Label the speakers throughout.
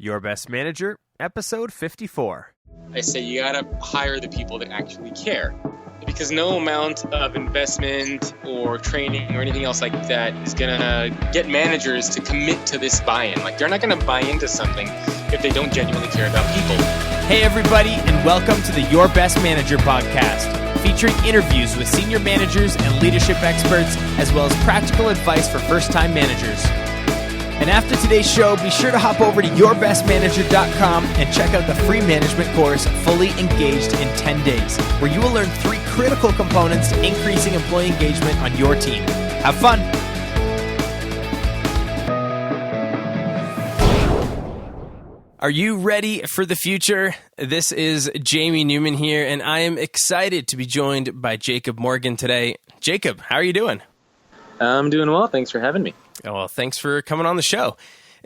Speaker 1: Your Best Manager, episode 54.
Speaker 2: I say you gotta hire the people that actually care. Because no amount of investment or training or anything else like that is gonna get managers to commit to this buy-in. Like, they're not gonna buy into something if they don't genuinely care about people.
Speaker 1: Hey everybody, and welcome to the Your Best Manager podcast, featuring interviews with senior managers and leadership experts, as well as practical advice for first-time managers. And after today's show, be sure to hop over to yourbestmanager.com and check out the free management course, Fully Engaged in 10 Days, where you will learn 3 critical components to increasing employee engagement on your team. Have fun! Are you ready for the future? This is Jamie Newman here, and I am excited to be joined by Jacob Morgan today. Jacob, how are you doing?
Speaker 2: I'm doing well. Thanks for having me.
Speaker 1: Well, thanks for coming on the show.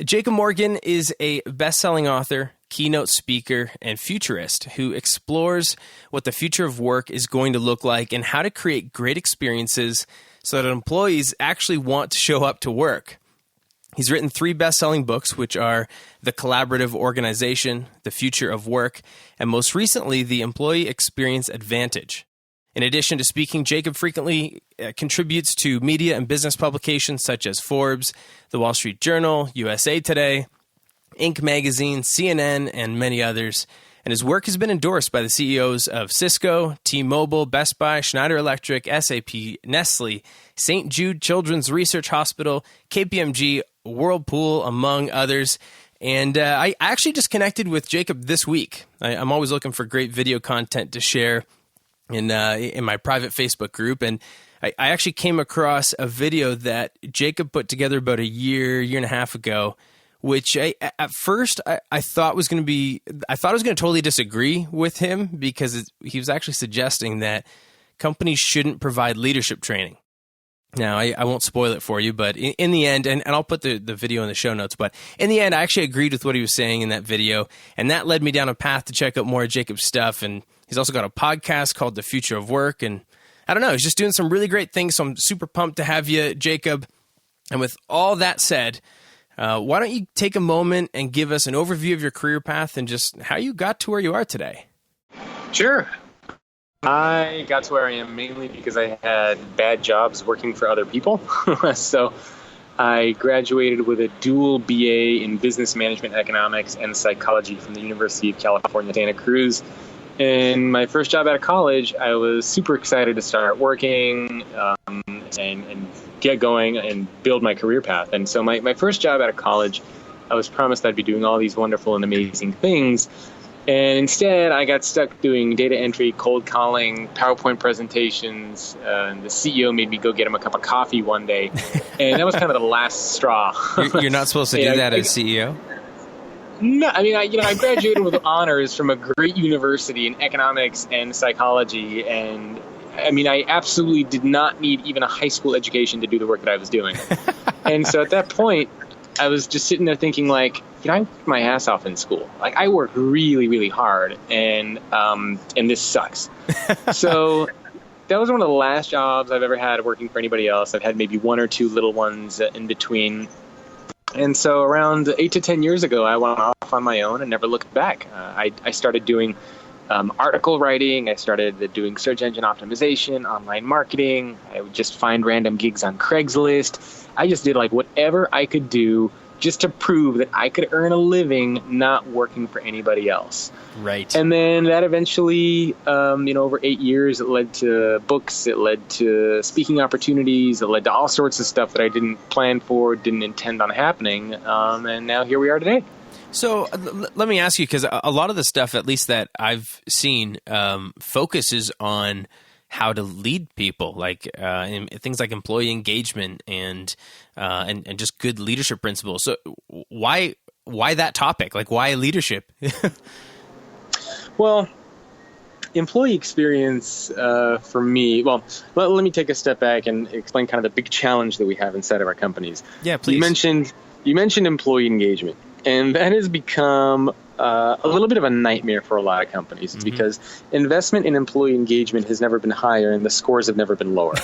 Speaker 1: Jacob Morgan is a best-selling author, keynote speaker, and futurist who explores what the future of work is going to look like and how to create great experiences so that employees actually want to show up to work. He's written 3 best-selling books, which are The Collaborative Organization, The Future of Work, and most recently, The Employee Experience Advantage. In addition to speaking, Jacob frequently contributes to media and business publications such as Forbes, The Wall Street Journal, USA Today, Inc. magazine, CNN, and many others. And his work has been endorsed by the CEOs of Cisco, T-Mobile, Best Buy, Schneider Electric, SAP, Nestle, St. Jude Children's Research Hospital, KPMG, Whirlpool, among others. And I actually just connected with Jacob this week. I'm always looking for great video content to share in my private Facebook group, and I actually came across a video that Jacob put together about a year and a half ago, which at first I thought was going to totally disagree with him because he was actually suggesting that companies shouldn't provide leadership training. Now, I won't spoil it for you, but in the end, and I'll put the video in the show notes, but in the end, I actually agreed with what he was saying in that video, and that led me down a path to check out more of Jacob's stuff, and he's also got a podcast called The Future of Work, and I don't know, he's just doing some really great things, so I'm super pumped to have you, Jacob. And with all that said, why don't you take a moment and give us an overview of your career path and just how you got to where you are today?
Speaker 2: Sure. I got to where I am mainly because I had bad jobs working for other people. So I graduated with a dual BA in business management, economics, and psychology from the University of California, Santa Cruz. In my first job out of college, I was super excited to start working and get going and build my career path. And so my first job out of college, I was promised I'd be doing all these wonderful and amazing things. And instead, I got stuck doing data entry, cold calling, PowerPoint presentations. And the CEO made me go get him a cup of coffee one day. And that was kind of the last straw.
Speaker 1: You're not supposed to do that as CEO?
Speaker 2: No, I mean, I graduated with honors from a great university in economics and psychology. And I mean, I absolutely did not need even a high school education to do the work that I was doing. And so at that point, I was just sitting there thinking, like, I worked my ass off in school. Like, I worked really, really hard, and this sucks. So that was one of the last jobs I've ever had working for anybody else. I've had maybe 1 or 2 little ones in between. And so around 8 to 10 years ago, I went off on my own and never looked back. I started doing article writing. I started doing search engine optimization, online marketing. I would just find random gigs on Craigslist. I just did like whatever I could do just to prove that I could earn a living not working for anybody else.
Speaker 1: Right.
Speaker 2: And then that eventually, over 8 years, it led to books, it led to speaking opportunities, it led to all sorts of stuff that I didn't plan for, didn't intend on happening. And now here we are today.
Speaker 1: So let me ask you, because a lot of the stuff, at least that I've seen, focuses on how to lead people, like in things like employee engagement and just good leadership principles. So why that topic? Like, why leadership?
Speaker 2: Well, employee experience for me. Well, let me take a step back and explain kind of the big challenge that we have inside of our companies.
Speaker 1: Yeah, please.
Speaker 2: You mentioned employee engagement. And that has become a little bit of a nightmare for a lot of companies because investment in employee engagement has never been higher and the scores have never been lower.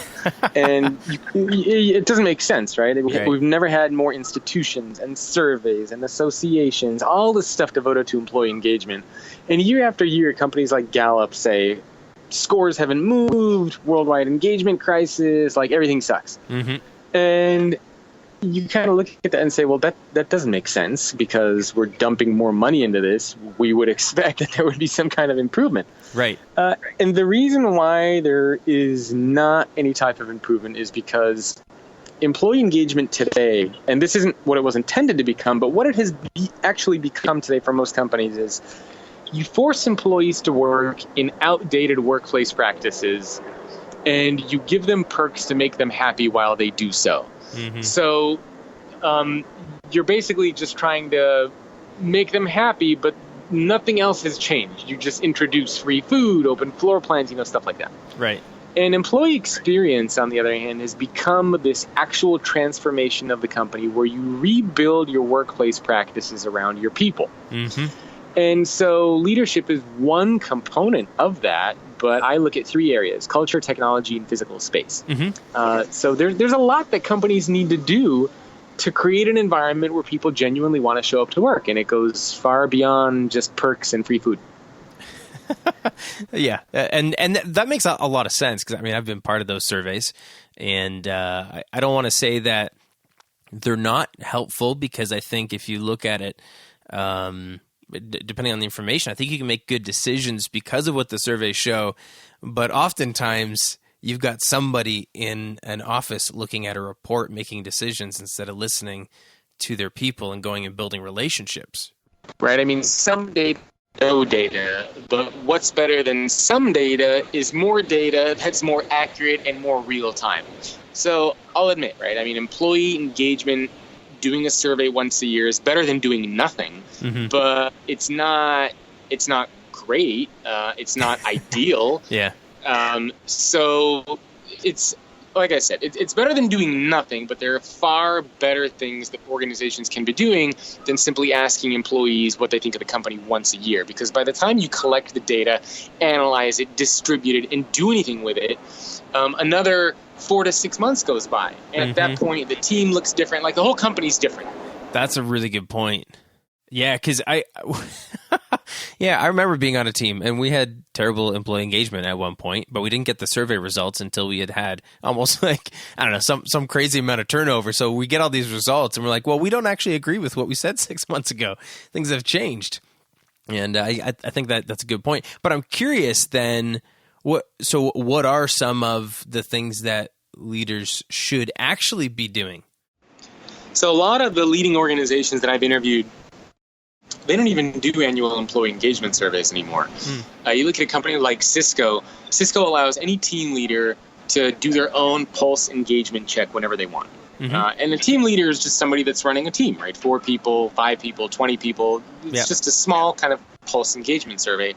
Speaker 2: And it doesn't make sense, right? We've never had more institutions and surveys and associations, all this stuff devoted to employee engagement. And year after year, companies like Gallup say, scores haven't moved, worldwide engagement crisis, like everything sucks. And you kind of look at that and say, well, that doesn't make sense because we're dumping more money into this. We would expect that there would be some kind of improvement.
Speaker 1: Right.
Speaker 2: And the reason why there is not any type of improvement is because employee engagement today, and this isn't what it was intended to become, but what it has actually become today for most companies is you force employees to work in outdated workplace practices and you give them perks to make them happy while they do so. So you're basically just trying to make them happy, but nothing else has changed. You just introduce free food, open floor plans, stuff like that.
Speaker 1: Right.
Speaker 2: And employee experience, on the other hand, has become this actual transformation of the company where you rebuild your workplace practices around your people. And so leadership is one component of that, but I look at three areas: culture, technology, and physical space. So there's a lot that companies need to do to create an environment where people genuinely want to show up to work, and it goes far beyond just perks and free food.
Speaker 1: Yeah, and that makes a lot of sense because, I've been part of those surveys, and I don't want to say that they're not helpful because I think if you look at it, depending on the information, I think you can make good decisions because of what the surveys show. But oftentimes, you've got somebody in an office looking at a report, making decisions instead of listening to their people and going and building relationships.
Speaker 2: Right. Some data, no data, but what's better than some data is more data that's more accurate and more real time. So I'll admit, right? Employee engagement, doing a survey once a year is better than doing nothing, but it's not great. It's not ideal.
Speaker 1: Yeah.
Speaker 2: So it's, like I said, it's better than doing nothing, but there are far better things that organizations can be doing than simply asking employees what they think of the company once a year. Because by the time you collect the data, analyze it, distribute it, and do anything with it, another 4 to 6 months goes by. And at that point, the team looks different. Like the whole company's different.
Speaker 1: That's a really good point. Yeah, because I remember being on a team and we had terrible employee engagement at one point, but we didn't get the survey results until we had almost some crazy amount of turnover. So we get all these results and we're like, well, we don't actually agree with what we said 6 months ago. Things have changed. And I think that's a good point. But I'm curious then, what are some of the things that leaders should actually be doing?
Speaker 2: So a lot of the leading organizations that I've interviewed, they don't even do annual employee engagement surveys anymore. You look at a company like Cisco. Cisco allows any team leader to do their own pulse engagement check whenever they want. And the team leader is just somebody that's running a team, right? 4 people, 5 people, 20 people. It's just a small kind of pulse engagement survey.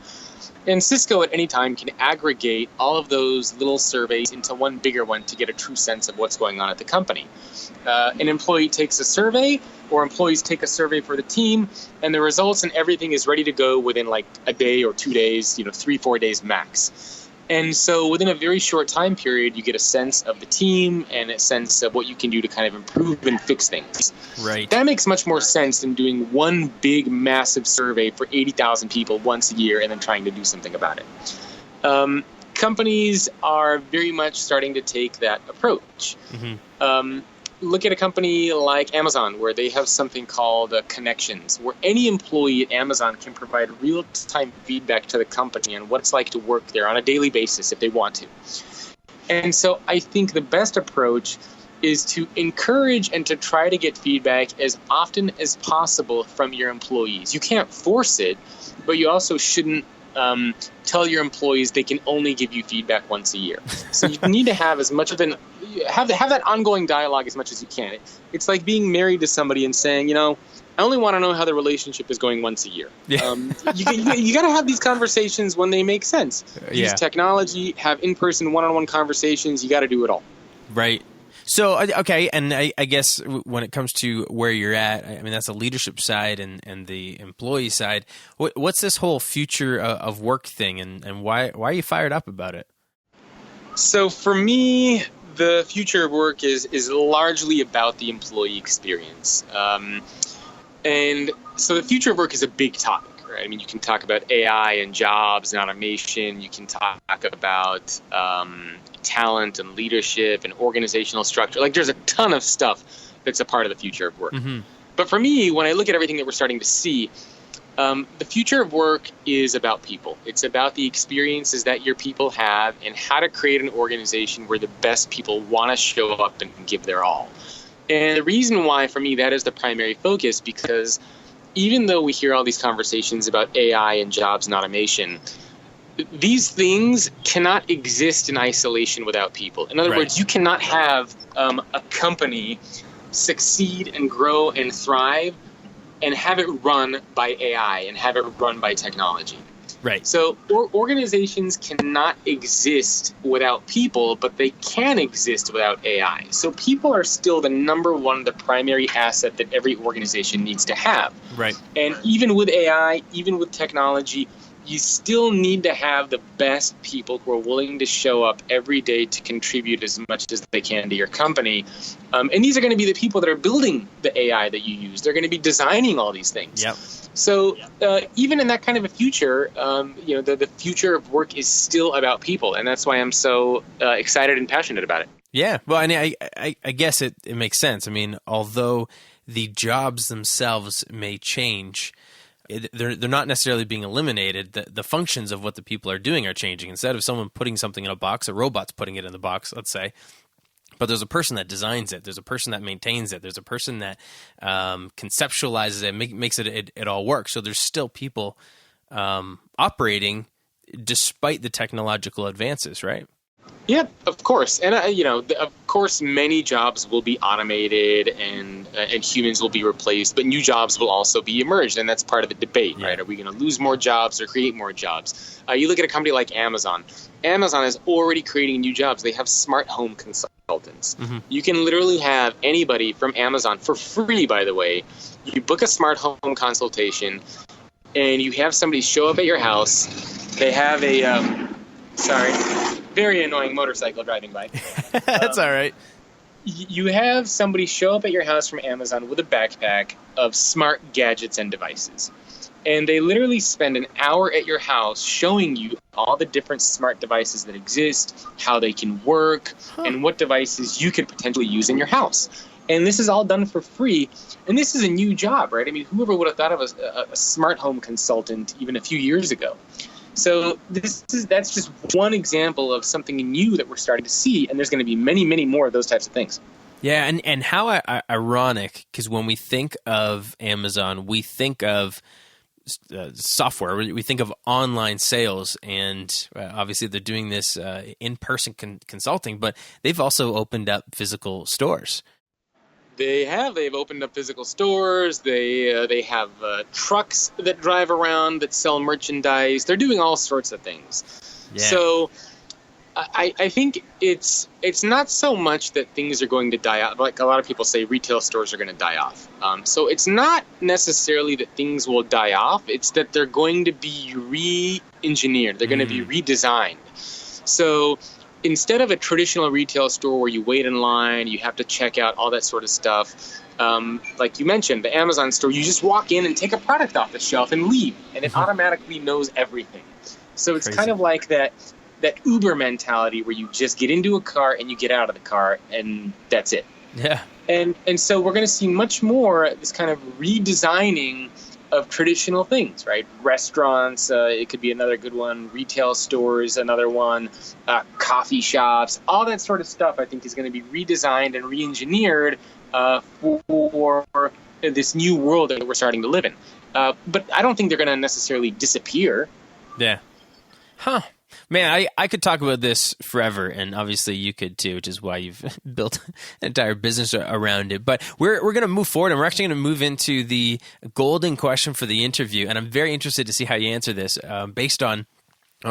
Speaker 2: And Cisco at any time can aggregate all of those little surveys into one bigger one to get a true sense of what's going on at the company. An employee takes a survey, or employees take a survey for the team, and the results and everything is ready to go within like a day or 2 days, 3-4 days max. And so within a very short time period, you get a sense of the team and a sense of what you can do to kind of improve and fix things.
Speaker 1: Right.
Speaker 2: That makes much more sense than doing one big, massive survey for 80,000 people once a year and then trying to do something about it. Companies are very much starting to take that approach. Look at a company like Amazon, where they have something called Connections, where any employee at Amazon can provide real-time feedback to the company on what it's like to work there on a daily basis if they want to. And so I think the best approach is to encourage and to try to get feedback as often as possible from your employees. You can't force it, but you also shouldn't tell your employees they can only give you feedback once a year. So you need to have as much of have that ongoing dialogue as much as you can. It's like being married to somebody and saying, I only want to know how the relationship is going once a year. Yeah. You got to have these conversations when they make sense. Use technology, have in-person one-on-one conversations. You got to do it all.
Speaker 1: Right. So, okay, and I guess when it comes to where you're at, I mean, that's the leadership side and the employee side. What's this whole future of work thing, and why are you fired up about it?
Speaker 2: So for me, the future of work is largely about the employee experience. And so the future of work is a big topic, right? I mean, you can talk about AI and jobs and automation. You can talk about talent and leadership and organizational structure. Like, there's a ton of stuff that's a part of the future of work. Mm-hmm. But for me, when I look at everything that we're starting to see, the future of work is about people. It's about the experiences that your people have and how to create an organization where the best people want to show up and give their all. And the reason why, for me, that is the primary focus, because even though we hear all these conversations about AI and jobs and automation, these things cannot exist in isolation without people. In other words, you cannot have a company succeed and grow and thrive and have it run by AI and have it run by technology.
Speaker 1: Right.
Speaker 2: So organizations cannot exist without people, but they can exist without AI. So people are still the number one, the primary asset that every organization needs to have.
Speaker 1: Right.
Speaker 2: And even with AI, even with technology, you still need to have the best people who are willing to show up every day to contribute as much as they can to your company. And these are going to be the people that are building the AI that you use. They're going to be designing all these things.
Speaker 1: Yep.
Speaker 2: So even in that kind of a future, the future of work is still about people. And that's why I'm so excited and passionate about it.
Speaker 1: Yeah. Well, I guess it makes sense. I mean, although the jobs themselves may change, they're not necessarily being eliminated. The functions of what the people are doing are changing. Instead of someone putting something in a box, a robot's putting it in the box, let's say. But there's a person that designs it. There's a person that maintains it. There's a person that conceptualizes it, makes it all work. So there's still people operating despite the technological advances, right?
Speaker 2: Yeah, of course. And, of course, many jobs will be automated and humans will be replaced, but new jobs will also be emerged. And that's part of the debate, right? Are we going to lose more jobs or create more jobs? You look at a company like Amazon. Amazon is already creating new jobs. They have smart home consultants. Mm-hmm. You can literally have anybody from Amazon for free, by the way. You book a smart home consultation and you have somebody show up at your house. They have very annoying motorcycle driving by.
Speaker 1: That's all right.
Speaker 2: You have somebody show up at your house from Amazon with a backpack of smart gadgets and devices. And they literally spend an hour at your house showing you all the different smart devices that exist, how they can work, and what devices you could potentially use in your house. And this is all done for free. And this is a new job, right? I mean, whoever would have thought of a smart home consultant even a few years ago? So that's just one example of something new that we're starting to see, and there's going to be many, many more of those types of things.
Speaker 1: Yeah, and how ironic, because when we think of Amazon, we think of software, we think of online sales, and obviously they're doing this in-person consulting, but they've also opened up physical stores.
Speaker 2: They've opened up physical stores. They have trucks that drive around that sell merchandise. They're doing all sorts of things. Yeah. So I think it's not so much that things are going to die off. Like a lot of people say, retail stores are going to die off. So it's not necessarily that things will die off. It's that they're going to be re-engineered. They're going to be redesigned. So instead of a traditional retail store where you wait in line, you have to check out all that sort of stuff, like you mentioned, the Amazon store, you just walk in and take a product off the shelf and leave, and it automatically knows everything. So it's kind of like that Uber mentality where you just get into a car and you get out of the car, and that's it.
Speaker 1: Yeah.
Speaker 2: And so we're going to see much more this kind of redesigning of traditional things, right? Restaurants, it could be another good one. Retail stores, another one. Coffee shops, all that sort of stuff, I think, is going to be redesigned and re-engineered for this new world that we're starting to live in. But I don't think they're going to necessarily disappear.
Speaker 1: Yeah. Huh. Man, I could talk about this forever, and obviously you could too, which is why you've built an entire business around it. But we're going to move forward, and we're actually going to move into the golden question for the interview, and I'm very interested to see how you answer this based on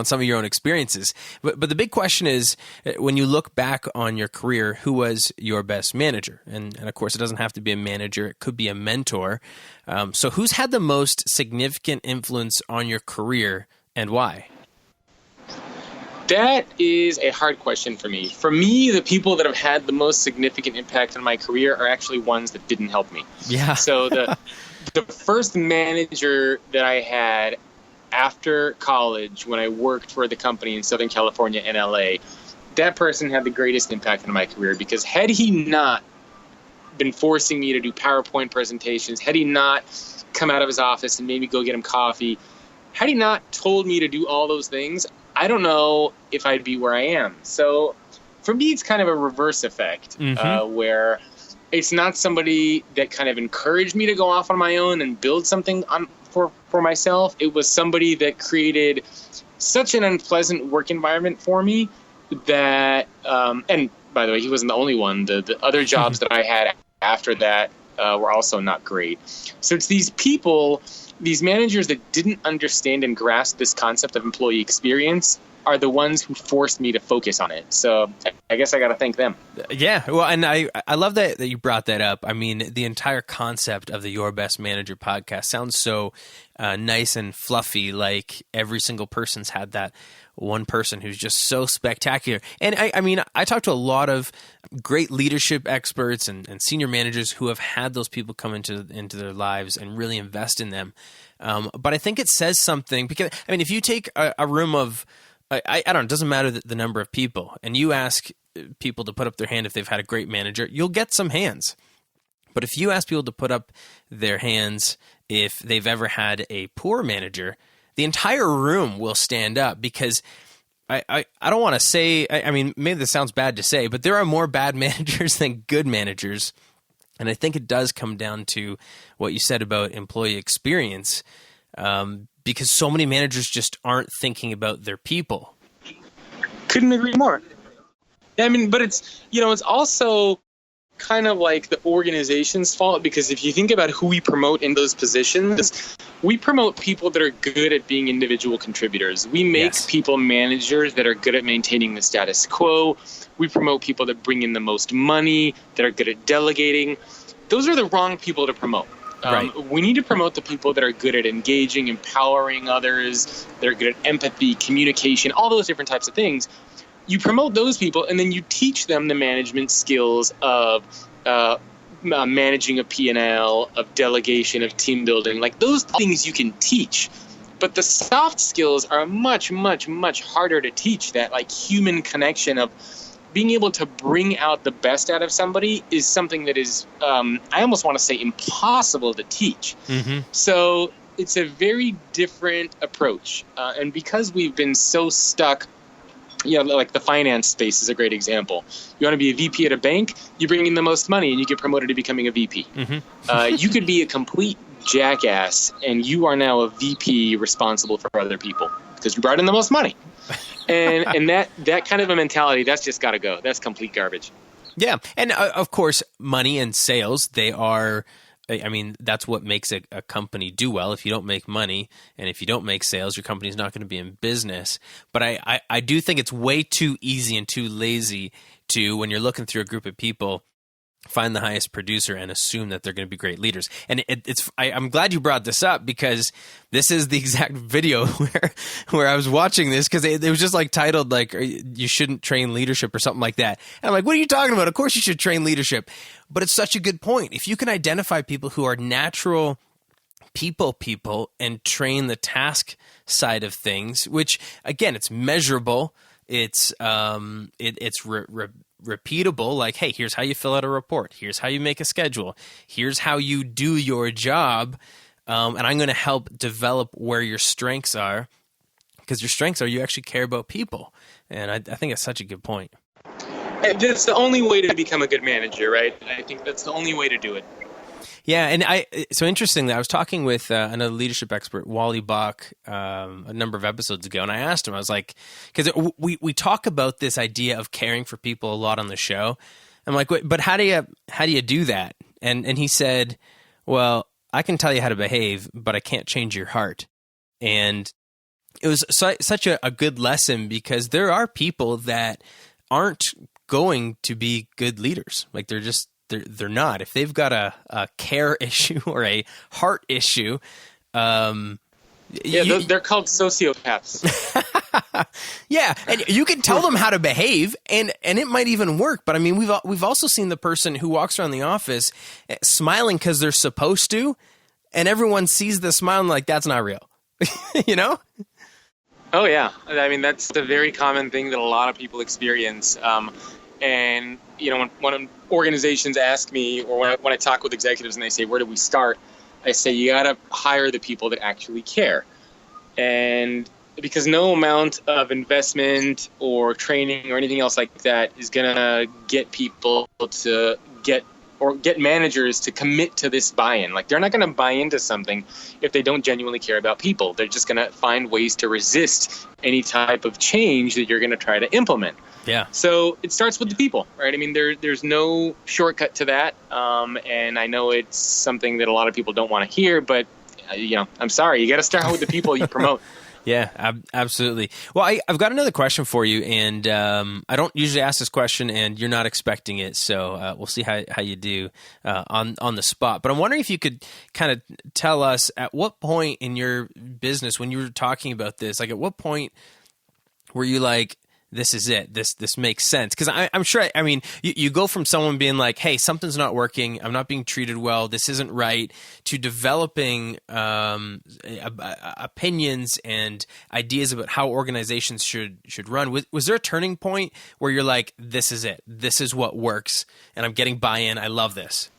Speaker 1: some of your own experiences. But the big question is, when you look back on your career, who was your best manager? And of course, it doesn't have to be a manager. It could be a mentor. So who's had the most significant influence on your career and why?
Speaker 2: That is a hard question for me. For me, the people that have had the most significant impact on my career are actually ones that didn't help me.
Speaker 1: Yeah.
Speaker 2: So the first manager that I had after college, when I worked for the company in Southern California and LA, that person had the greatest impact on my career, because had he not been forcing me to do PowerPoint presentations, had he not come out of his office and made me go get him coffee, had he not told me to do all those things, I don't know if I'd be where I am. So for me, it's kind of a reverse effect, where it's not somebody that kind of encouraged me to go off on my own and build something for myself. It was somebody that created such an unpleasant work environment for me that, and by the way, he wasn't the only one. The other jobs that I had after that were also not great. So it's these people, these managers that didn't understand and grasp this concept of employee experience are the ones who forced me to focus on it. So I guess I got to thank them.
Speaker 1: Yeah. Well, and I love that you brought that up. I mean, the entire concept of the Your Best Manager podcast sounds so nice and fluffy, like every single person's had that one person who's just so spectacular. And I mean, I talk to a lot of great leadership experts and senior managers who have had those people come into their lives and really invest in them. But I think it says something, because, I mean, if you take a room of, I don't know, it doesn't matter the number of people, and you ask people to put up their hand if they've had a great manager, you'll get some hands. But if you ask people to put up their hands if they've ever had a poor manager, the entire room will stand up, because I don't want to say, I mean, maybe this sounds bad to say, but there are more bad managers than good managers. And I think it does come down to what you said about employee experience, because so many managers just aren't thinking about their people.
Speaker 2: Couldn't agree more. I mean, but it's also kind of like the organization's fault, because if you think about who we promote in those positions, we promote people that are good at being individual contributors. We make people managers that are good at maintaining the status quo. We promote people that bring in the most money, that are good at delegating. Those are the wrong people to promote.
Speaker 1: Right.
Speaker 2: We need to promote the people that are good at engaging, empowering others, that are good at empathy, communication, all those different types of things. You promote those people, and then you teach them the management skills of managing a P&L, of delegation, of team building. Like, those things you can teach. But the soft skills are much, much, much harder to teach. That, like, human connection of being able to bring out the best out of somebody is something that is, I almost want to say, impossible to teach. Mm-hmm. So it's a very different approach. And because we've been so stuck, like the finance space is a great example. You want to be a VP at a bank, you bring in the most money and you get promoted to becoming a VP. Mm-hmm. You could be a complete jackass and you are now a VP responsible for other people because you brought in the most money. And that kind of a mentality, that's just got to go. That's complete garbage.
Speaker 1: Yeah. And of course, money and sales, they are, I mean, that's what makes a company do well. If you don't make money and if you don't make sales, your company's not going to be in business. But I do think it's way too easy and too lazy to, when you're looking through a group of people, find the highest producer and assume that they're going to be great leaders. And I'm glad you brought this up, because this is the exact video where I was watching this, because it was just like titled like, you shouldn't train leadership or something like that. And I'm like, what are you talking about? Of course you should train leadership. But it's such a good point. If you can identify people who are natural people and train the task side of things, which again, it's measurable. It's repeatable, like, hey, here's how you fill out a report. Here's how you make a schedule. Here's how you do your job. And I'm going to help develop where your strengths are, because your strengths are you actually care about people. And I think it's such a good point.
Speaker 2: And that's the only way to become a good manager, right? I think that's the only way to do it.
Speaker 1: Yeah, and so interestingly, I was talking with another leadership expert, Wally Bach, a number of episodes ago, and I asked him, I was like, because we talk about this idea of caring for people a lot on the show. I'm like, but how do you do that? And he said, well, I can tell you how to behave, but I can't change your heart. And it was such a good lesson, because there are people that aren't going to be good leaders. Like they're not. If they've got a care issue or a heart issue,
Speaker 2: they're called sociopaths.
Speaker 1: Yeah, and you can tell them how to behave, and it might even work. But I mean, we've also seen the person who walks around the office smiling because they're supposed to, and everyone sees the smile and like, that's not real. You know?
Speaker 2: Oh yeah, I mean that's the very common thing that a lot of people experience. And you know, when organizations ask me, or when I talk with executives and they say, "Where do we start?" I say, "You got to hire the people that actually care," and because no amount of investment or training or anything else like that is gonna get people to get managers to commit to this buy-in. Like, they're not going to buy into something if they don't genuinely care about people. They're just going to find ways to resist any type of change that you're going to try to implement.
Speaker 1: Yeah.
Speaker 2: So it starts with the people, right? I mean, there's no shortcut to that. And I know it's something that a lot of people don't want to hear, but I'm sorry, you got to start with the people you promote.
Speaker 1: Yeah, absolutely. Well, I've got another question for you, and I don't usually ask this question, and you're not expecting it, so we'll see how you do on the spot. But I'm wondering if you could kind of tell us, at what point in your business, when you were talking about this, like at what point were you like, this is it, this makes sense? Because I'm sure, I mean, you go from someone being like, hey, something's not working, I'm not being treated well, this isn't right, to developing opinions and ideas about how organizations should run. Was there a turning point where you're like, this is it, this is what works, and I'm getting buy-in, I love this?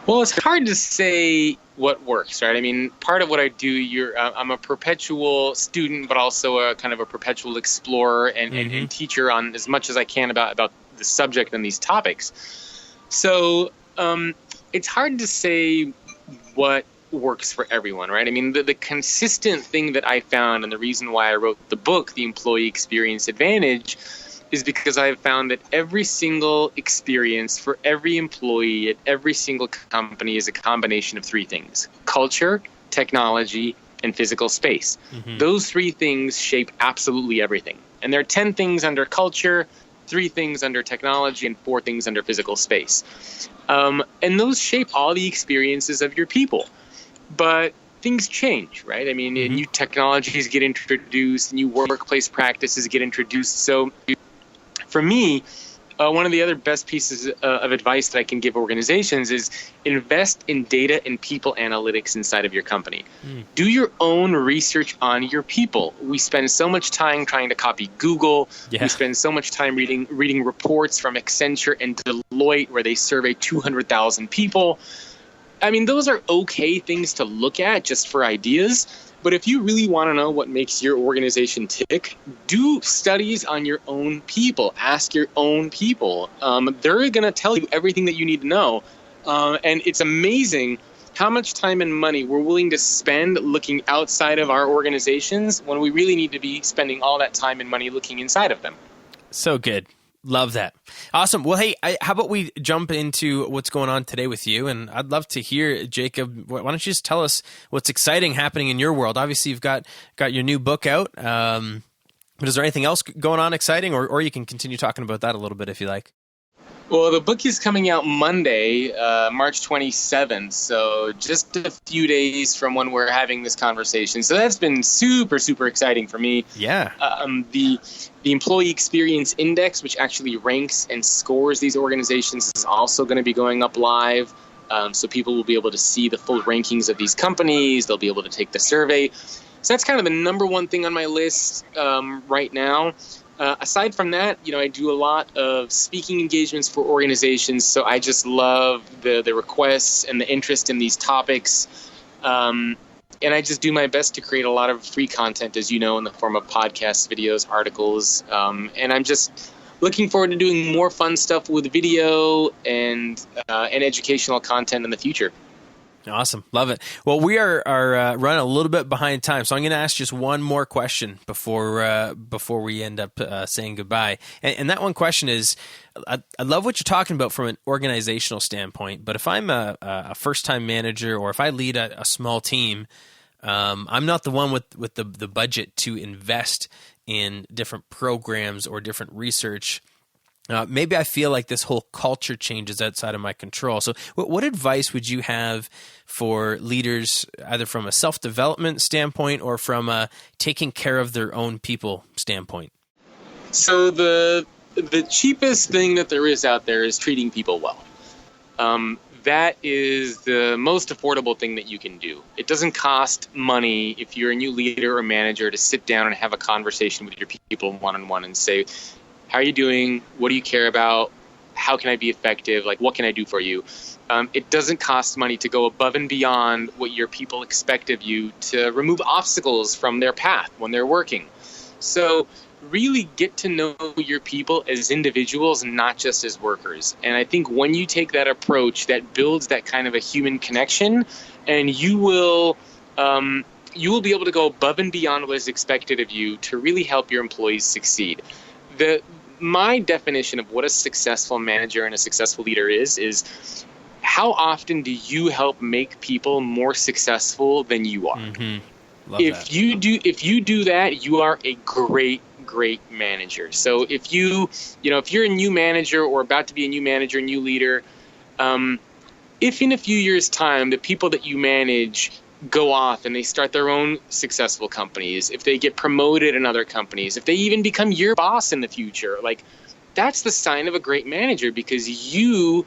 Speaker 2: Well, it's hard to say what works, right? I mean, part of what I do, I'm a perpetual student, but also a kind of a perpetual explorer and teacher on as much as I can about the subject and these topics. So it's hard to say what works for everyone, right? I mean, the consistent thing that I found, and the reason why I wrote the book, The Employee Experience Advantage, is because I've found that every single experience for every employee at every single company is a combination of three things: culture, technology, and physical space. Mm-hmm. Those three things shape absolutely everything. And there are 10 things under culture, 3 things under technology, and 4 things under physical space. And those shape all the experiences of your people. But things change, right? I mean, new technologies get introduced, new workplace practices get introduced. So for me, one of the other best pieces of advice that I can give organizations is invest in data and people analytics inside of your company. Do your own research on your people. We spend so much time trying to copy Google. Yeah. We spend so much time reading reports from Accenture and Deloitte where they survey 200,000 people. I mean, those are okay things to look at just for ideas. But if you really want to know what makes your organization tick, do studies on your own people. Ask your own people. They're going to tell you everything that you need to know. And it's amazing how much time and money we're willing to spend looking outside of our organizations when we really need to be spending all that time and money looking inside of them. So good. Love that. Awesome. Well, hey, how about we jump into what's going on today with you? And I'd love to hear, Jacob, why don't you just tell us what's exciting happening in your world? Obviously, you've got your new book out. But is there anything else going on exciting? Or you can continue talking about that a little bit if you like. Well, the book is coming out Monday, March 27th, so just a few days from when we're having this conversation. So that's been super, super exciting for me. Yeah. The Employee Experience Index, which actually ranks and scores these organizations, is also going to be going up live. So people will be able to see the full rankings of these companies. They'll be able to take the survey. So that's kind of the number one thing on my list right now. Aside from that, I do a lot of speaking engagements for organizations, so I just love the requests and the interest in these topics. And I just do my best to create a lot of free content, as you know, in the form of podcasts, videos, articles. And I'm just looking forward to doing more fun stuff with video and educational content in the future. Awesome. Love it. Well, we are running a little bit behind time, so I'm going to ask just one more question before we end up saying goodbye. And that one question is, I love what you're talking about from an organizational standpoint, but if I'm a first-time manager or if I lead a small team,
Speaker 1: I'm not the one with the budget to invest in different programs or different research. Maybe I feel like this whole culture change is outside of my control. So what advice would you have for leaders, either from a self-development standpoint or from a taking care of their own people standpoint?
Speaker 2: So the cheapest thing that there is out there is treating people well. That is the most affordable thing that you can do. It doesn't cost money if you're a new leader or manager to sit down and have a conversation with your people one-on-one and say, how are you doing? What do you care about? How can I be effective? Like, what can I do for you? It doesn't cost money to go above and beyond what your people expect of you to remove obstacles from their path when they're working. So really get to know your people as individuals, not just as workers. And I think when you take that approach, that builds that kind of a human connection, and you will be able to go above and beyond what is expected of you to really help your employees succeed. My definition of what a successful manager and a successful leader is how often do you help make people more successful than you are?
Speaker 1: Mm-hmm.
Speaker 2: If you do that, you are a great manager. So if you're a new manager or about to be a new manager, new leader, if in a few years' time the people that you manage go off and they start their own successful companies, if they get promoted in other companies, if they even become your boss in the future, like, that's the sign of a great manager, because you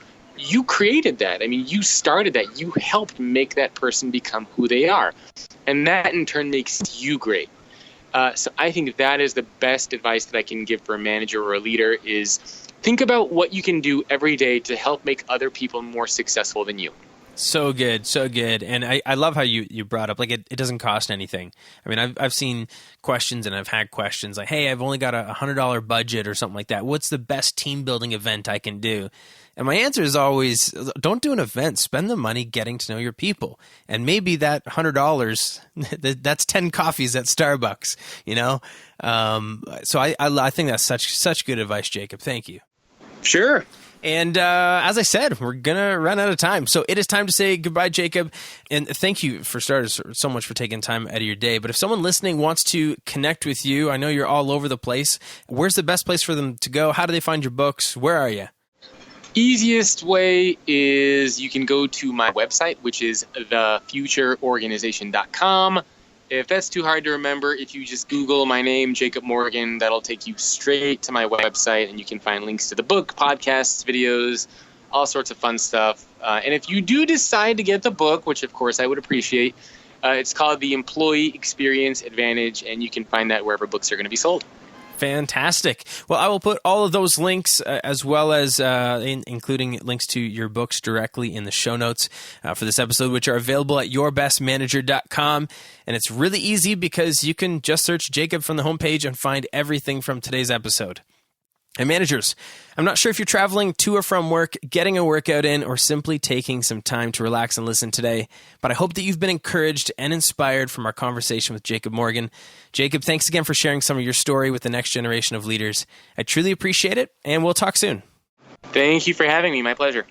Speaker 2: created that. I mean, you started that. You helped make that person become who they are. And that in turn makes you great. So I think that is the best advice that I can give for a manager or a leader is think about what you can do every day to help make other people more successful than you.
Speaker 1: So good, so good. And I love how you brought up, like, it doesn't cost anything. I mean, I've seen questions and I've had questions like, hey, I've only got a $100 budget or something like that. What's the best team building event I can do? And my answer is always, don't do an event. Spend the money getting to know your people. And maybe that $100, that's 10 coffees at Starbucks, you know? So I think that's such good advice, Jacob. Thank you.
Speaker 2: Sure.
Speaker 1: And as I said, we're going to run out of time. So it is time to say goodbye, Jacob. And thank you, for starters, so much for taking time out of your day. But if someone listening wants to connect with you, I know you're all over the place. Where's the best place for them to go? How do they find your books? Where are you?
Speaker 2: Easiest way is you can go to my website, which is thefutureorganization.com. If that's too hard to remember, if you just Google my name, Jacob Morgan, that'll take you straight to my website, and you can find links to the book, podcasts, videos, all sorts of fun stuff. And if you do decide to get the book, which of course I would appreciate, it's called The Employee Experience Advantage, and you can find that wherever books are going to be sold.
Speaker 1: Fantastic. Well, I will put all of those links as well as including links to your books directly in the show notes for this episode, which are available at yourbestmanager.com. And it's really easy because you can just search Jacob from the homepage and find everything from today's episode. And managers, I'm not sure if you're traveling to or from work, getting a workout in, or simply taking some time to relax and listen today, but I hope that you've been encouraged and inspired from our conversation with Jacob Morgan. Jacob, thanks again for sharing some of your story with the next generation of leaders. I truly appreciate it, and we'll talk soon.
Speaker 2: Thank you for having me. My pleasure.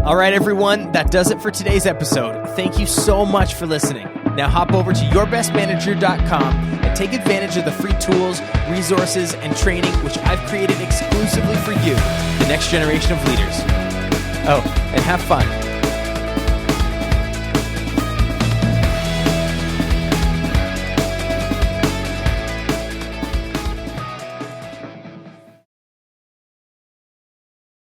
Speaker 1: All right, everyone, that does it for today's episode. Thank you so much for listening. Now hop over to yourbestmanager.com and take advantage of the free tools, resources, and training which I've created exclusively for you, the next generation of leaders. Oh, and have fun.